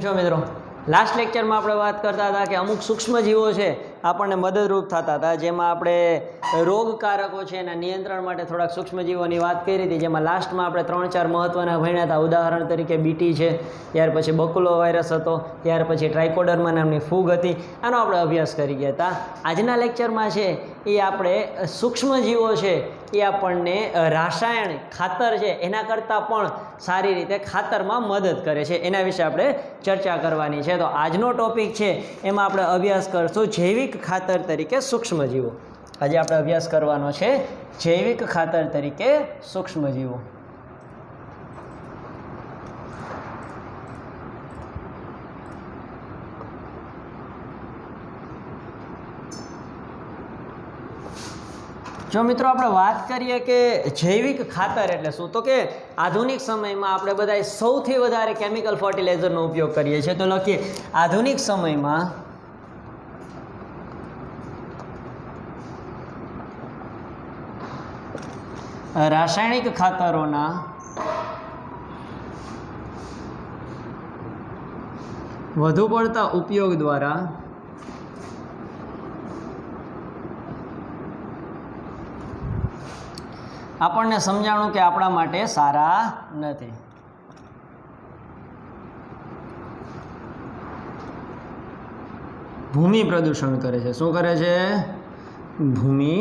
જો મિત્રો લાસ્ટ લેક્ચરમાં આપણે વાત કરતા હતા કે અમુક સૂક્ષ્મજીવો છે આપણને મદદરૂપ થતા હતા, જેમાં આપણે રોગકારકો છે એના નિયંત્રણ માટે થોડાક સૂક્ષ્મજીવોની વાત કરી હતી, જેમાં લાસ્ટમાં આપણે 3-4 મહત્વના ભણ્યા હતા. ઉદાહરણ તરીકે બીટી છે, ત્યાર પછી બકુલો વાયરસ હતો, ત્યાર પછી ટ્રાઇકોડર્મા નામની ફૂગ હતી. આનો આપણે અભ્યાસ કરી ગયા હતા. આજના લેક્ચરમાં છે એ આપણે સૂક્ષ્મજીવો છે એ આપણને રાસાયણિક ખાતર છે એના કરતાં પણ સારી રીતે ખાતરમાં મદદ કરે છે, એના વિશે આપણે ચર્ચા કરવાની છે. તો આજનો ટોપિક છે એમાં આપણે અભ્યાસ કરશું જૈવિક ખાતર તરીકે સૂક્ષ્મજીવો. આજે આપણે અભ્યાસ કરવાનો છે જૈવિક ખાતર તરીકે સૂક્ષ્મજીવો. જો મિત્રો આપણે વાત કરીએ કે જૈવિક ખાતર એટલે શું, તો કે આધુનિક સમયમાં આપણે બધા સૌથી વધારે કેમિકલ ફર્ટિલાઇઝરનો ઉપયોગ કરીએ છીએ. તો લખીએ આધુનિક સમયમાં રાસાયણિક ખાતરોના વધુ પડતા ઉપયોગ દ્વારા આપણને સમજાણું કે આપણા માટે સારા નથી. ભૂમિ પ્રદૂષણ કરે છે. શું કરે છે? ભૂમિ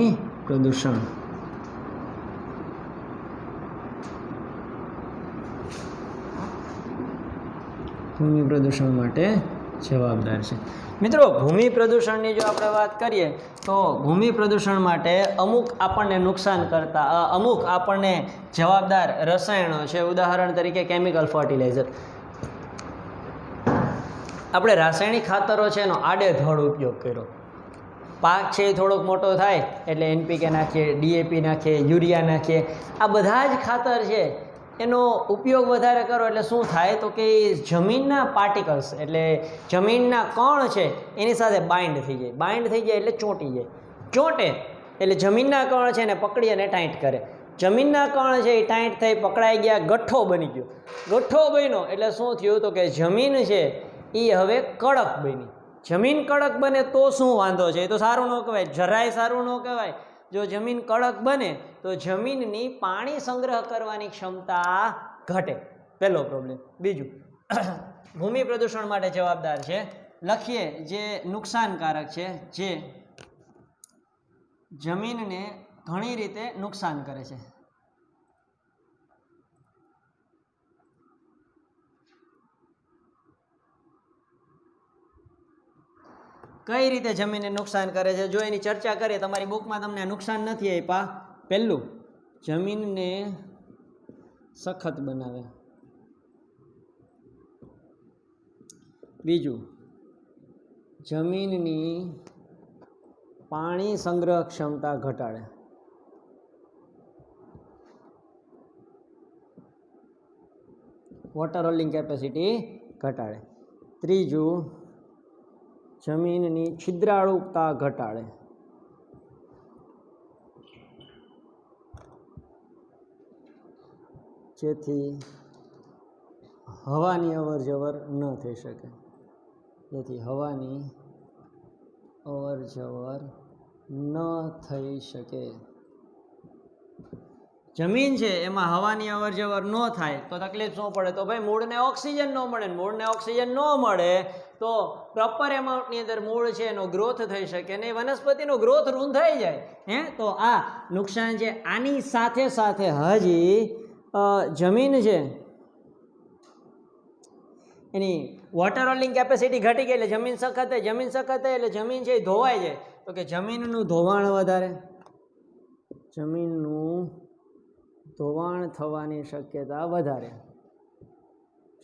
પ્રદૂષણ. ભૂમિ પ્રદૂષણ માટે જવાબદાર છે. મિત્રો ભૂમિ પ્રદૂષણની જો આપણે વાત કરીએ તો ભૂમિ પ્રદૂષણ માટે અમુક આપણને નુકસાન કરતા અમુક આપણને જવાબદાર રસાયણો છે. ઉદાહરણ તરીકે કેમિકલ ફર્ટિલાઇઝર. આપણે રાસાયણિક ખાતરો છે એનો આડેધડ ઉપયોગ કર્યો. પાક છે એ થોડોક મોટો થાય એટલે NPK નાખીએ, DAP નાખીએ, યુરિયા નાખીએ. આ બધા જ ખાતર છે એનો ઉપયોગ વધારે કરો એટલે શું થાય, તો કે જમીનના પાર્ટિકલ્સ એટલે જમીનના કણ છે એની સાથે બાઇન્ડ થઈ જાય. બાઇન્ડ થઈ જાય એટલે ચોંટી જાય. ચોંટે એટલે જમીનના કણ છે એને પકડી અને ટાઈટ કરે. જમીનના કણ છે એ ટાઈટ થઈ પકડાઈ ગયા, ગઠ્ઠો બની ગયો. ગઠ્ઠો બન્યો એટલે શું થયું, તો કે જમીન છે એ હવે કડક બની. જમીન કડક બને તો શું વાંધો છે, એ તો સારું ન કહેવાય, જરાય સારું ન કહેવાય. જો જમીન કડક બને તો જમીનની પાણી સંગ્રહ કરવાની ક્ષમતા ઘટે, પહેલો પ્રોબ્લેમ. બીજું, ભૂમિ પ્રદૂષણ માટે જવાબદાર છે લખીએ જે નુકસાનકારક છે, જે જમીનને ઘણી રીતે નુકસાન કરે છે. કઈ રીતે જમીનને નુકસાન કરે છે જો એની ચર્ચા કરીએ. તમારી બુકમાં તમને નુકસાન નથી આપ્યા. પહેલું, જમીનને સખત બનાવે. બીજું, જમીનની પાણી સંગ્રહ ક્ષમતા ઘટાડે. વોટર હોલ્ડિંગ કેપેસિટી ઘટાડે. ત્રીજું, જમીનની છિદ્રાળુતા ઘટાડે. જેથી હવાની અવર જવર ન થઈ શકે. જેથી હવાની અવર જવર ન થઈ શકે. જમીન છે એમાં હવાની અવર જવર ન થાય તો તકલીફ શું પડે, તો ભાઈ મૂળને ઓક્સિજન ન મળે. મૂળને ઓક્સિજન ન મળે તો પ્રોપર એમાઉન્ટની અંદર મૂળ છે એનો ગ્રોથ થઈ શકે નહીં, વનસ્પતિનો ગ્રોથ રૂંધાઈ જાય. તો આ નુકસાન છે. આની સાથે સાથે હજી જમીન છે એની વોટર હોલ્ડિંગ કેપેસિટી ઘટી ગઈ એટલે જમીન સખત થાય. જમીન સખત થાય એટલે જમીન છે એ ધોવાઈ જાય. તો કે જમીનનું ધોવાણ વધારે. જમીનનું ધોવાણ થવાની શક્યતા વધારે.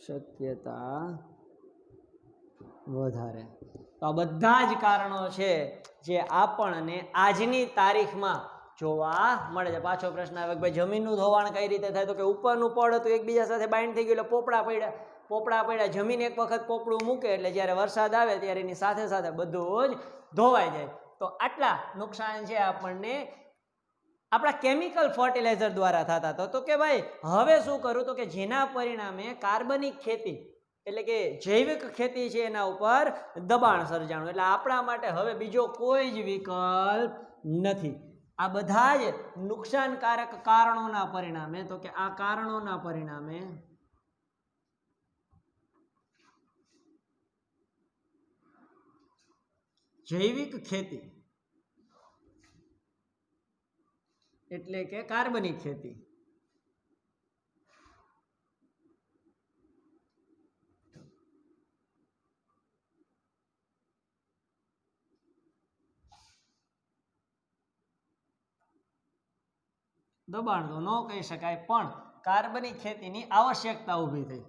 શક્યતા વધારે. તો આ બધા જ કારણો છે જે આપણને આજની તારીખમાં જોવા મળે છે. પાછો પ્રશ્ન આવે કે ભાઈ જમીનનું ધોવાણ કઈ રીતે થાય, તો કે ઉપરનું પડ હતું એકબીજા સાથે બાઇન્ડ થઈ ગયું એટલે પોપડા પડ્યા. જમીન એક વખત પોપડું મૂકે એટલે જ્યારે વરસાદ આવે ત્યારે એની સાથે સાથે બધું જ ધોવાઈ જાય. તો આટલા નુકસાન છે આપણને આપણા કેમિકલ ફર્ટિલાઇઝર દ્વારા થતા હતા. તો કે ભાઈ હવે શું કરું, તો કે જેના પરિણામે કાર્બનિક ખેતી એટલે કે જૈવિક ખેતી છે એના ઉપર દબાણ સર્જાણું. એટલે આપણા માટે હવે બીજો કોઈ જ વિકલ્પ નથી. આ બધા જ નુકસાનકારક કારણોના પરિણામે, તો કે આ કારણોના પરિણામે જૈવિક ખેતી એટલે કે કાર્બનિક ખેતી દબાણ તો ન કહી શકાય, પણ કાર્બનિક ખેતીની આવશ્યકતા ઊભી થઈ.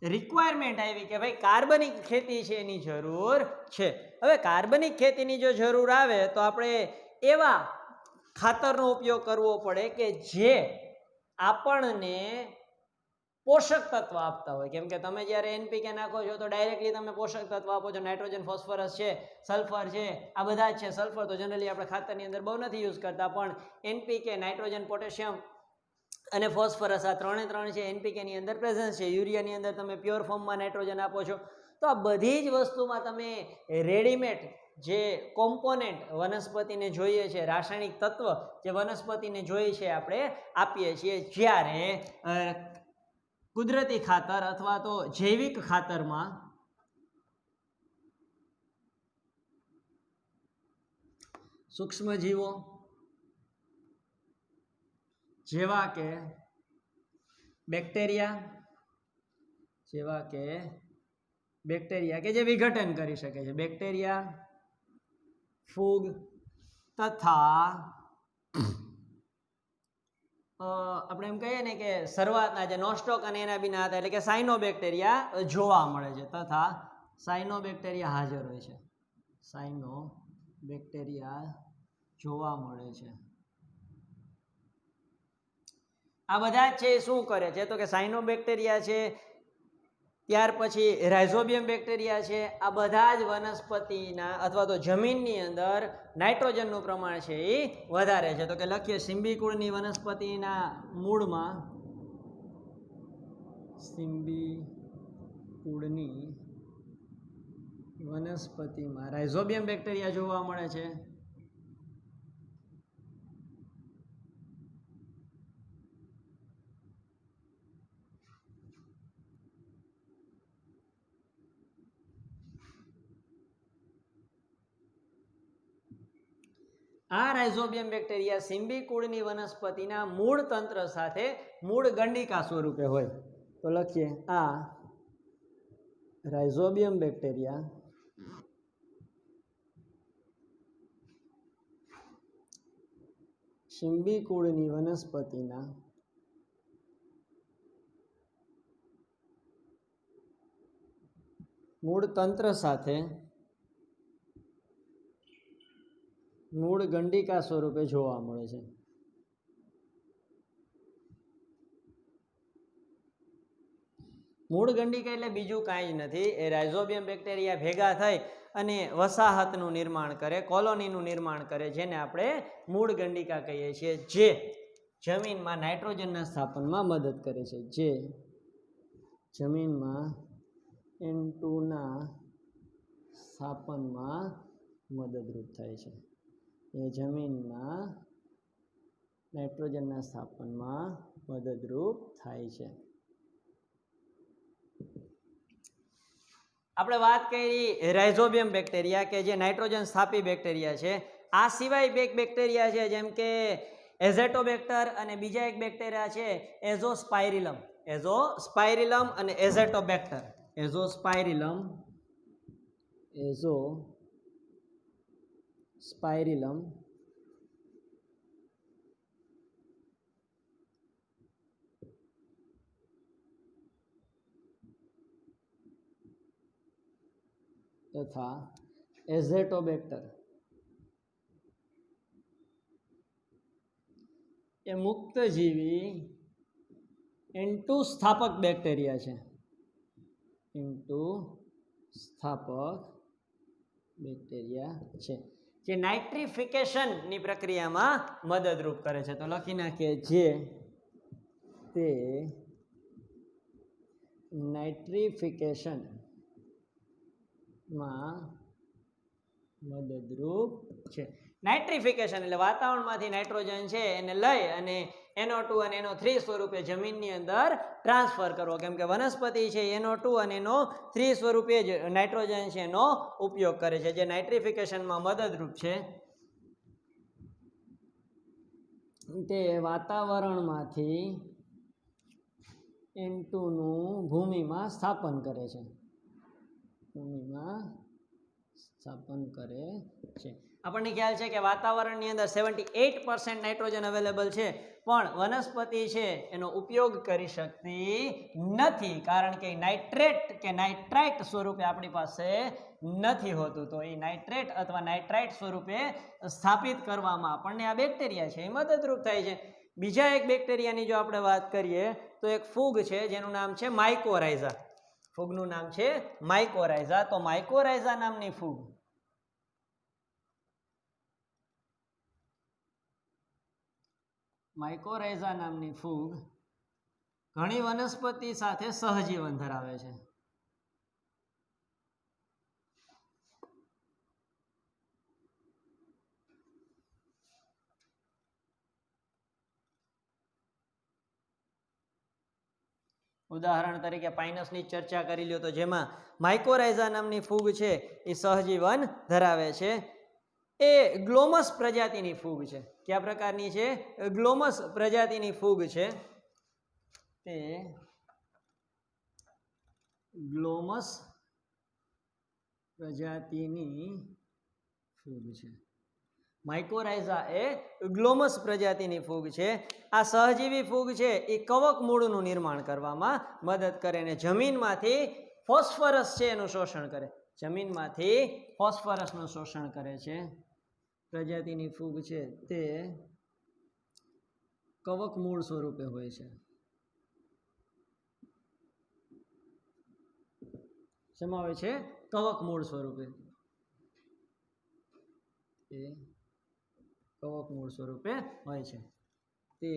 રિક્વાયરમેન્ટ આવી કે ભાઈ કાર્બનિક ખેતી છે એની જરૂર છે. હવે કાર્બનિક ખેતીની જો જરૂર આવે તો આપણે એવા ખાતરનો ઉપયોગ કરવો પડે કે જે આપણને પોષક તત્વ આપતા હોય. કેમ કે તમે જ્યારે એનપીકે નાખો છો તો ડાયરેક્ટલી તમે પોષક તત્વ આપો છો. નાઇટ્રોજન, ફોસ્ફરસ છે, સલ્ફર છે, આ બધા જ છે. સલ્ફર તો જનરલી આપણે ખાતરની અંદર બહુ નથી યુઝ કરતા, પણ એનપીકે, નાઇટ્રોજન, પોટેશિયમ અને ફોસ્ફરસ આ ત્રણ છે એનપીકેની અંદર પ્રેઝન્સ છે. યુરિયાની અંદર તમે પ્યોર ફોર્મમાં નાઇટ્રોજન આપો છો. તો આ બધી જ વસ્તુમાં તમે રેડીમેડ જે કોમ્પોનેન્ટ વનસ્પતિને જોઈએ છે, રાસાયણિક તત્વ જે વનસ્પતિને જોઈએ છે, આપણે આપીએ છીએ. જ્યારે કુદરતી ખાતર અથવા તો જૈવિક ખાતરમાં સૂક્ષ્મજીવો જેવા કે બેક્ટેરિયા કે જે વિઘટન કરી શકે છે, બેક્ટેરિયા, ફૂગ તથા આપણે એમ કહીએ ને કે શરૂઆતના જે નોસ્ટોક અને એના બિના હતા, એટલે કે સાયનોબેક્ટેરિયા જોવા મળે છે, તથા સાયનોબેક્ટેરિયા હાજર હોય છે. સાયનોબેક્ટેરિયા જોવા મળે છે. આ બધા જ છે શું કરે છે તો કે સાયનોબેક્ટેરિયા છે, ત્યાર પછી રાઇઝોબિયમ બેક્ટેરિયા છે. આ બધા જ વનસ્પતિના અથવા તો જમીનની અંદર નાઇટ્રોજનનું પ્રમાણ છે એ વધારે છે. તો કે લખીએ સિમ્બીકુળની વનસ્પતિના મૂળમાં, સિમ્બીકુળની વનસ્પતિમાં રાઇઝોબિયમ બેક્ટેરિયા જોવા મળે છે. આ રાઇઝોબિયમ બેક્ટેરિયા સિમ્બીકુળની વનસ્પતિના મૂળ તંત્ર સાથે મૂળ ગંડિકા સ્વરૂપે હોય. તો લખીએ આ રાઇઝોબિયમ બેક્ટેરિયા સિમ્બીકુળની વનસ્પતિના મૂળ તંત્ર સાથે મૂળ ગંડિકા સ્વરૂપે જોવા મળે છે. મૂળ ગંડિકા એટલે બીજું કાંઈ નથી, એ રાઇઝોબિયમ બેક્ટેરિયા ભેગા થઈ અને વસાહતનું નિર્માણ કરે, કોલોનીનું નિર્માણ કરે, જેને આપણે મૂળ ગંડિકા કહીએ છીએ, જે જમીનમાં નાઇટ્રોજનના સ્થાપનમાં મદદ કરે છે. જે જમીનમાં N2ના સ્થાપનમાં મદદરૂપ થાય છે. એ જમીનમાં નાઇટ્રોજનના સ્થાપનમાં મદદરૂપ થાય છે. આપણે વાત કરી રાઇઝોબિયમ બેક્ટેરિયા કે જે નાઇટ્રોજન સ્થાપી બેક્ટેરિયા છે. આ સિવાય બે બેક્ટેરિયા છે, જેમ કે એઝેટોબેક્ટર અને બીજા એક બેક્ટેરિયા છે એઝોસ્પાયરિલમ. એઝોસ્પાયરિલમ અને એઝેટોબેક્ટર. એઝોસ્પાયરિલમ તથા એઝેટોબેક્ટર એ મુક્તજીવી N2 સ્થાપક બેક્ટેરિયા છે. N2 સ્થાપક બેક્ટેરિયા છે જે નાઇટ્રિફિકેશનની પ્રક્રિયામાં મદદરૂપ કરે છે. તો લખી નાખીએ જે તે નાઇટ્રિફિકેશનમાં મદદરૂપ છે. નાઇટ્રિફિકેશન એટલે વાતાવરણમાંથી નાઇટ્રોજન છે એને લઈ અને NO2 અને NO3 સ્વરૂપે જમીનની અંદર ટ્રાન્સફર કરવો, કેમ કે વનસ્પતિ છે NO2 અને NO3 સ્વરૂપે જ નાઇટ્રોજન છે એનો ઉપયોગ કરે છે, જે નાઇટ્રિફિકેશનમાં મદદરૂપ છે. તે વાતાવરણમાંથી N2 નું ભૂમિમાં સ્થાપન કરે છે. ભૂમિમાં સ્થાપન કરે છે. આપણને ખ્યાલ છે કે વાતાવરણની અંદર 78% નાઇટ્રોજન અવેલેબલ છે, પણ વનસ્પતિ છે એનો ઉપયોગ કરી શકતી નથી, કારણ કે નાઇટ્રેટ કે નાઇટ્રાઇટ સ્વરૂપે આપણી પાસે નથી હોતું. તો એ નાઇટ્રેટ અથવા નાઇટ્રાઇટ સ્વરૂપે સ્થાપિત કરવામાં આપણને આ બેક્ટેરિયા છે એ મદદરૂપ થાય છે. બીજા એક બેક્ટેરિયાની જો આપણે વાત કરીએ તો એક ફૂગ છે જેનું નામ છે માઇકોરાઇઝા. ફૂગનું નામ છે માઇકોરાઇઝા. તો માઇકોરાઇઝા નામની ફૂગ ઘણી વનસ્પતિ સાથે સહજીવન ધરાવે છે. ઉદાહરણ તરીકે પાઇનસની ચર્ચા કરી લ્યો તો જેમાં માઇકોરાઇઝા નામની ફૂગ છે એ સહજીવન ધરાવે છે. એ ગ્લોમસ પ્રજાતિની ફૂગ છે. કયા પ્રકારની છે? ગ્લોમસ પ્રજાતિની ફૂગ છે. તે ગ્લોમસ પ્રજાતિની ફૂગ છે. માઇકોરાઇઝા એ ગ્લોમસ પ્રજાતિની ફૂગ છે. આ સહજીવી ફૂગ છે એ કવક મૂળનું નિર્માણ કરવામાં મદદ કરે અને જમીનમાંથી ફોસ્ફરસ છે એનું શોષણ કરે. જમીનમાંથી ફોસ્ફરસનું શોષણ કરે છે. પ્રજાતિની ફૂગ છે તે કવક મૂળ સ્વરૂપે હોય છે. શેમાં હોય છે? કવક મૂળ સ્વરૂપે. એ કવક મૂળ સ્વરૂપે હોય છે. તે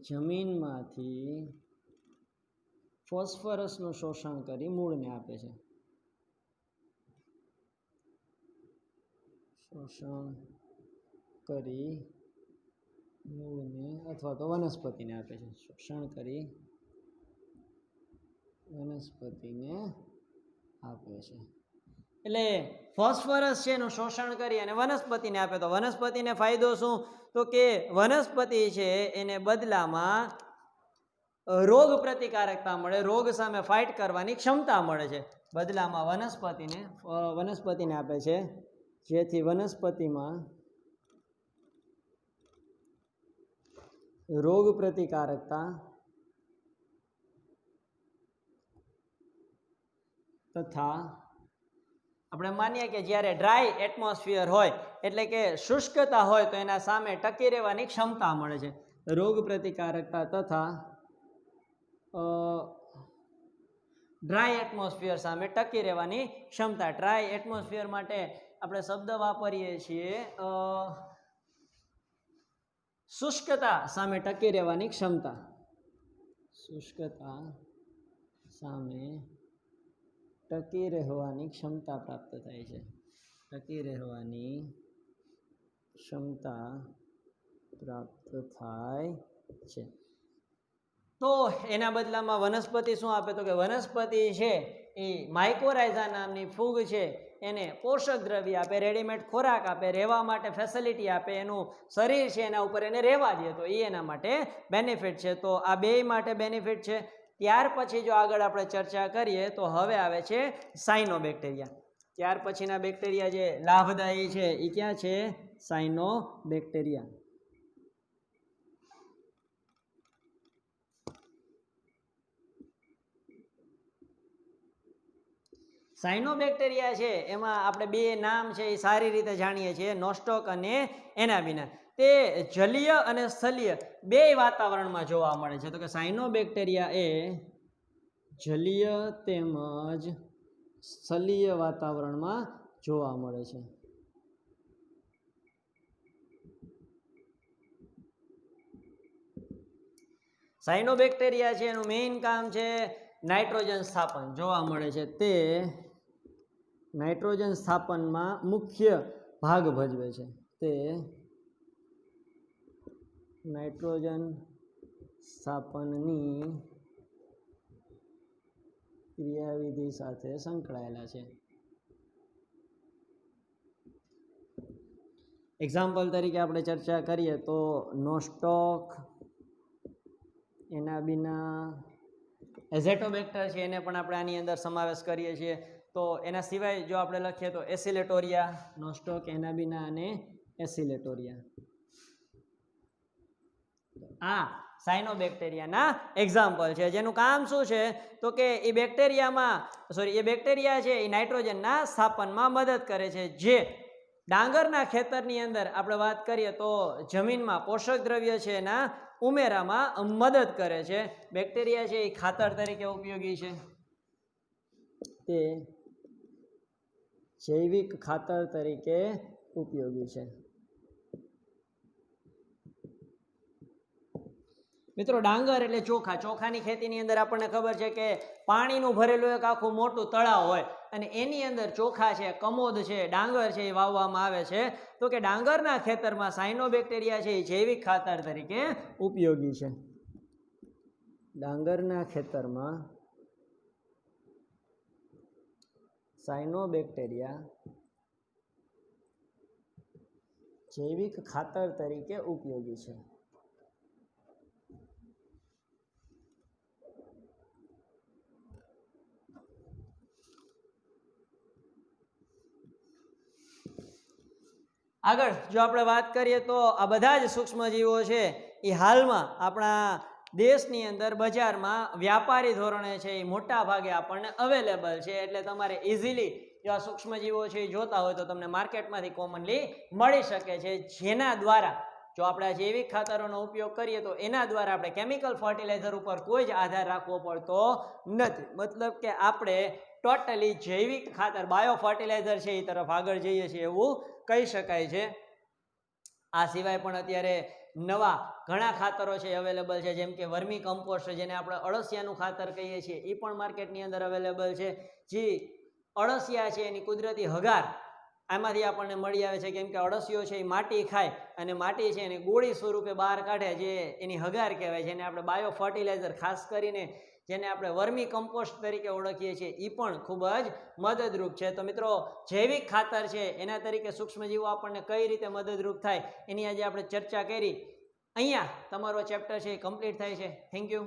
જમીનમાંથી ફોસ્ફરસનું શોષણ કરી મૂળને આપે છે. શોષણ કરી મૂળને અથવા તો વનસ્પતિને આપે છે. શોષણ કરી વનસ્પતિને આપે છે. એટલે ફોસ્ફરસ છે એનું શોષણ કરી અને વનસ્પતિને આપે તો વનસ્પતિને ફાયદો શું? તો કે વનસ્પતિ છે એને બદલામાં રોગ પ્રતિકારકતા મળે, રોગ સામે ફાઇટ કરવાની ક્ષમતા મળે છે. બદલામાં વનસ્પતિને આપે છે, જેથી વનસ્પતિમાં રોગ પ્રતિકારકતા તથા આપણે માનીએ કે જ્યારે ડ્રાય એટમોસ્ફિયર હોય એટલે કે શુષ્કતા હોય તો એના સામે ટકી રહેવાની ક્ષમતા મળે છે. રોગ પ્રતિકારકતા તથા ડ્રાય એટમોસ્ફિયર સામે ટકી રહેવાની ક્ષમતા. ડ્રાય એટમોસ્ફિયર માટે આપણે શબ્દ વાપરીએ છીએ શુષ્કતા સામે ટકી રહેવાની ક્ષમતા. શુષ્કતા સામે ટકી રહેવાની ક્ષમતા પ્રાપ્ત થાય છે. ટકી રહેવાની ક્ષમતા પ્રાપ્ત થાય છે. તો એના બદલામાં વનસ્પતિ શું આપે? તો કે વનસ્પતિ છે એ માઇકોરાઇઝા નામની ફૂગ છે એને પોષક દ્રવ્ય આપે, રેડીમેડ ખોરાક આપે, રહેવા માટે ફેસિલિટી આપે, એનું શરીર છે એના ઉપર એને રહેવા દે, તો એ એના માટે બેનિફિટ છે. તો આ બે માટે બેનિફિટ છે. ત્યાર પછી જો આગળ આપણે ચર્ચા કરીએ તો હવે આવે છે સાયનોબેક્ટેરિયા. ત્યાર પછીના બેક્ટેરિયા જે લાભદાયી છે એ ક્યાં છે? સાયનોબેક્ટેરિયા. સાયનોબેક્ટેરિયા છે એમાં આપણે બે નામ છે એ સારી રીતે જાણીએ છીએ, નોસ્ટોક અને એનાબિના. તે જલીય અને સ્થલીય બે વાતાવરણમાં જોવા મળે છે. તો કે સાયનોબેક્ટેરિયા એ જલીય તેમજ સ્થલીય વાતાવરણમાં જોવા મળે છે. સાયનોબેક્ટેરિયા છે એનું મેઇન કામ છે નાઇટ્રોજન સ્થાપન. જોવા મળે છે તે નાઇટ્રોજન સ્થાપનમાં મુખ્ય ભાગ ભજવે છે. તે નાઇટ્રોજન સ્થાપનની ક્રિયાવિધિ સાથે સંકળાયેલા છે. એક્ઝામ્પલ તરીકે આપણે ચર્ચા કરીએ તો નોસ્ટોક, એનાબિના, એઝેટોબેક્ટર છે એને પણ આપણે આની અંદર સમાવેશ કરીએ છીએ. તો એના સિવાય જો આપણે લખીએ તો એસિલેટોરિયા, નોસ્ટોક, એનાબિના અને એસિલેટોરિયા આ સાયનોબેક્ટેરિયાના એક્ઝામ્પલ છે. જેનું કામ શું છે તો કે એ બેક્ટેરિયા છે એ નાઇટ્રોજનના સ્થાપનમાં મદદ કરે છે. જે ડાંગરના ખેતરની અંદર આપણે વાત કરીએ તો જમીનમાં પોષક દ્રવ્ય છે એના ઉમેરામાં મદદ કરે છે. બેક્ટેરિયા છે એ ખાતર તરીકે ઉપયોગી છે. તે જૈવિક ખાતર તરીકે ઉપયોગી છે. મિત્રો ડાંગર એટલે ચોખા. ચોખાની ખેતીની અંદર આપણને ખબર છે કે પાણીનું ભરેલું એક આખું મોટું તળાવ હોય અને એની અંદર ચોખા છે, કમોદ છે, ડાંગર છે એ વાવવામાં આવે છે. તો કે ડાંગરના ખેતરમાં સાયનોબેક્ટેરિયા છે એ જૈવિક ખાતર તરીકે ઉપયોગી છે. ડાંગરના ખેતરમાં સાયનોબેક્ટેરિયા જૈવિક ખાતર તરીકે ઉપયોગી છે. આગળ જો આપણે વાત કરીએ તો આ બધા જ સૂક્ષ્મજીવો છે એ હાલમાં આપણા દેશની અંદર બજારમાં વ્યાપારી ધોરણે છે એ મોટા ભાગે આપણને અવેલેબલ છે. એટલે તમારે ઇઝીલી જો આ સૂક્ષ્મજીવો છે એ જોતા હોય તો તમને માર્કેટમાંથી કોમનલી મળી શકે છે. જેના દ્વારા જો આપણે આ જૈવિક ખાતરોનો ઉપયોગ કરીએ તો એના દ્વારા આપણે કેમિકલ ફર્ટિલાઇઝર ઉપર કોઈ જ આધાર રાખવો પડતો નથી. મતલબ કે આપણે ટોટલી જૈવિક ખાતર, બાયો ફર્ટિલાઇઝર છે એ તરફ આગળ જઈએ છીએ એવું કહી શકાય છે. આ સિવાય પણ અત્યારે નવા ઘણા ખાતરો છે અવેલેબલ છે. જેમ કે વર્મી કમ્પોસ્ટ જેને આપણે અળસિયાનું ખાતર કહીએ છીએ એ પણ માર્કેટની અંદર અવેલેબલ છે. જે અળસિયા છે એની કુદરતી હગાર આમાંથી આપણને મળી આવે છે. કેમ કે અળસિયો છે એ માટી ખાય અને માટી છે એને ગોળી સ્વરૂપે બહાર કાઢે, જે એની હગાર કહેવાય. જેને આપણે બાયો ફર્ટિલાઇઝર, ખાસ કરીને જેને આપણે વર્મી કમ્પોસ્ટ તરીકે ઓળખીએ છીએ એ પણ ખૂબ જ મદદરૂપ છે. તો મિત્રો જૈવિક ખાતર છે એના તરીકે સૂક્ષ્મજીવો આપણને કઈ રીતે મદદરૂપ થાય એની આજે આપણે ચર્ચા કરી. અહીંયા તમારો ચેપ્ટર છે એ કમ્પ્લીટ થાય છે. Thank you.